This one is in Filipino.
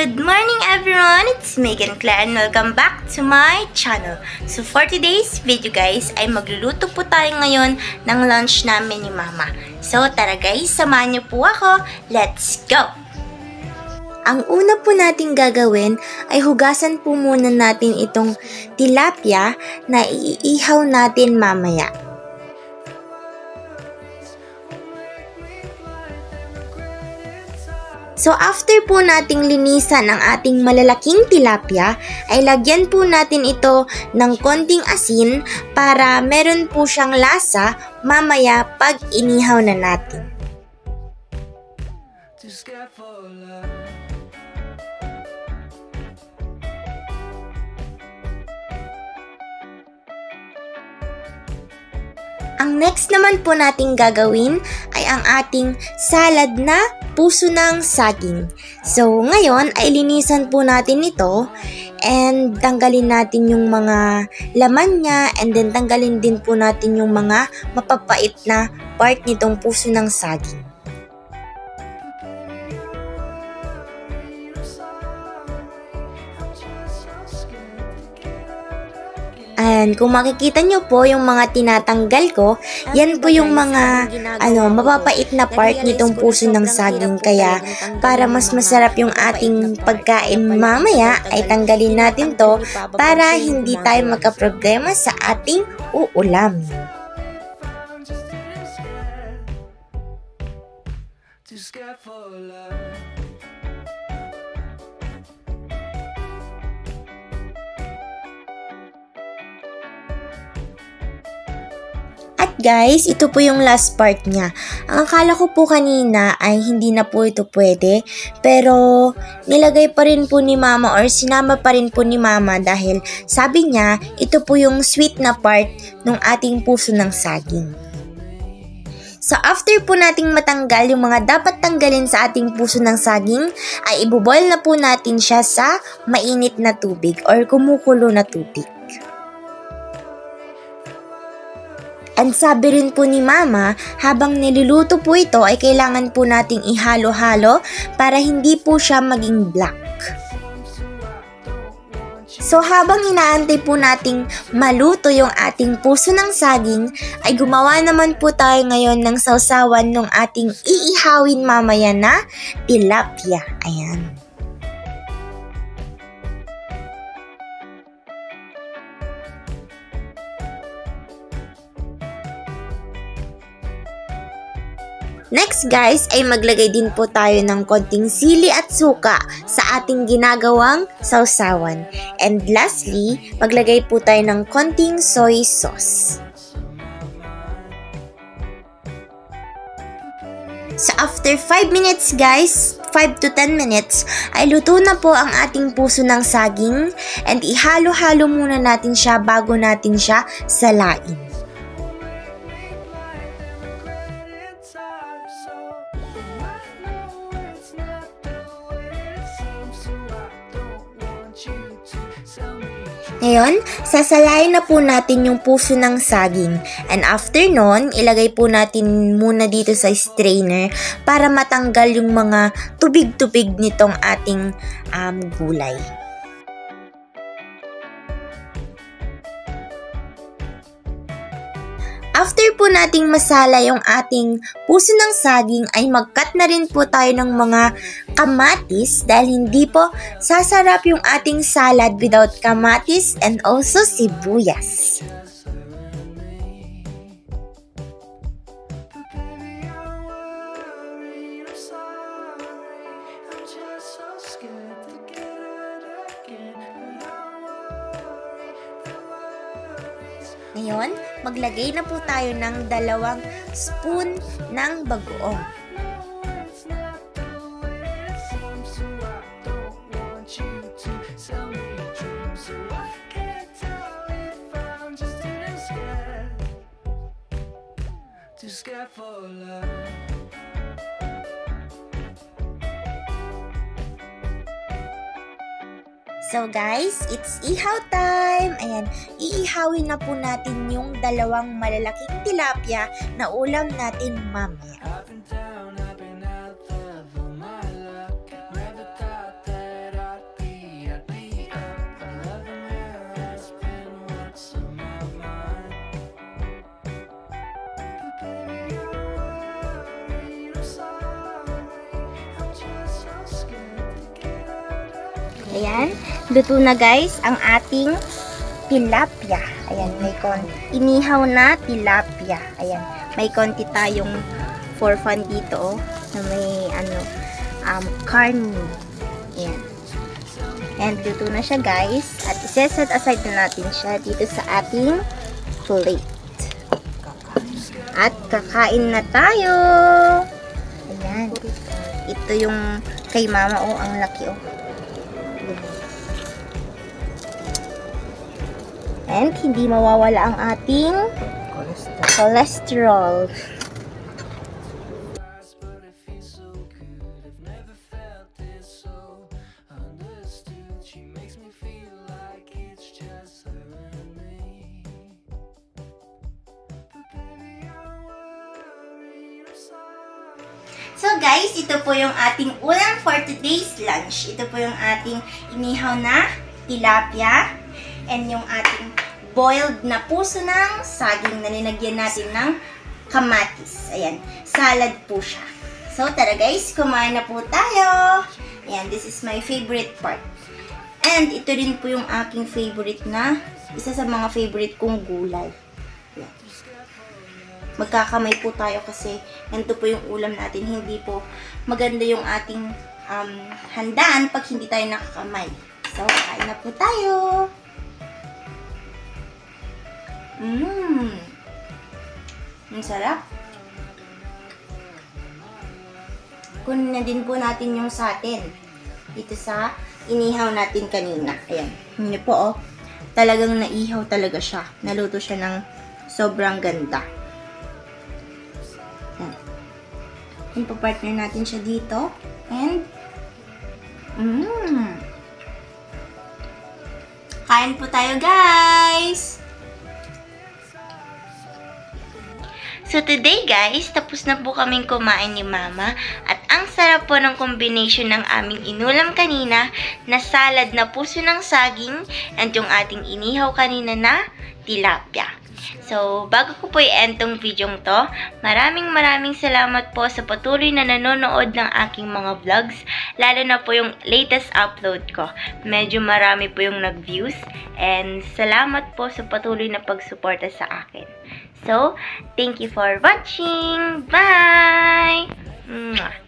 Good morning everyone! It's Megan Claire and welcome back to my channel. So for today's video guys, ay magluluto po tayo ngayon ng lunch namin ni Mama. So tara guys, samahan niyo po ako. Let's go! Ang una po nating gagawin ay hugasan po muna natin itong tilapia na iihaw natin mamaya. So after po nating linisan ang ating malalaking tilapia, ay lagyan po natin ito ng konting asin para meron po siyang lasa mamaya pag inihaw na natin. Ang next naman po nating gagawin ay ang ating salad na puso ng saging. So, ngayon ay linisan po natin ito and tanggalin natin yung mga laman niya and then tanggalin din po natin yung mga mapapait na part nitong puso ng saging. And kung makikita nyo po yung mga tinatanggal ko, yan po yung mga mapapait na part nitong puso ng saging. Kaya para mas masarap yung ating pagkain mamaya, ay tanggalin natin to para hindi tayo magka-problema sa ating uulam. At guys, ito po yung last part niya. Ang akala ko po kanina ay hindi na po ito pwede, pero nilagay pa rin po ni Mama or sinama pa rin po ni Mama dahil sabi niya, ito po yung sweet na part ng ating puso ng saging. So after po nating matanggal yung mga dapat tanggalin sa ating puso ng saging, ay iboboil na po natin siya sa mainit na tubig or kumukulo na tubig. And sabi rin po ni Mama, habang niluluto po ito ay kailangan po nating ihalo-halo para hindi po siya maging black. So habang inaantay po nating maluto yung ating puso ng saging, ay gumawa naman po tayo ngayon ng sausawan ng ating iihawin mamaya na tilapia. Ayan. Next guys, ay maglagay din po tayo ng konting sili at suka sa ating ginagawang sausawan. And lastly, maglagay po tayo ng konting soy sauce. So after 5 minutes guys, 5 to 10 minutes, ay luto na po ang ating puso ng saging and ihalo-halo muna natin siya bago natin siya salain. Ngayon, sasalayin na po natin yung puso ng saging. And after nun, ilagay po natin muna dito sa strainer para matanggal yung mga tubig-tubig nitong ating gulay. After po nating masala yung ating puso ng saging ay mag-cut na rin po tayo ng mga kamatis dahil hindi po sasarap yung ating salad without kamatis and also sibuyas. Ngayon, maglagay na po tayo ng 2 spoon ng bagoong. So guys, it's ihaw time! Ayan, iihawin na po natin yung 2 malalaking tilapia na ulam natin mamaya. Ayan. Luto na guys ang ating tilapia. Ayan, may konti. Inihaw na tilapia. Ayan. May konti tayong for fun dito, na may carne. Ayan. And luto na siya guys. At iseset aside na natin siya dito sa ating plate. At kakain na tayo. Ayan. Ito yung kay mama. Oh, ang laki oh. And hindi mawawala ang ating cholesterol. So guys, ito po yung ating ulam for today's lunch. Ito po yung ating inihaw na tilapia and yung ating boiled na puso ng saging na linagyan natin ng kamatis. Ayan, salad po siya. So tara guys, kumain na po tayo. Ayan, this is my favorite part. And ito rin po yung aking favorite na, isa sa mga favorite kong gulay. Ayan. Magkakamay po tayo kasi ganito po yung ulam natin. Hindi po maganda yung ating handaan pag hindi tayo nakakamay. So, kain na po tayo. Ang sarap. Kunin na din po natin yung satin dito sa inihaw natin kanina. Ayan. Hindi po oh. Talagang naihaw talaga siya. Naluto siya ng sobrang ganda. Ayan. Ipapartner natin siya dito. And kain po tayo guys! So today guys, tapos na po kaming kumain ni mama at ang sarap po ng combination ng aming inulam kanina na salad na puso ng saging and yung ating inihaw kanina na tilapia. So bago ko po i-end tong video to, maraming salamat po sa patuloy na nanonood ng aking mga vlogs, lalo na po yung latest upload ko. Medyo marami po yung nag-views and salamat po sa patuloy na pagsuporta sa akin. So, thank you for watching. Bye! Mwah!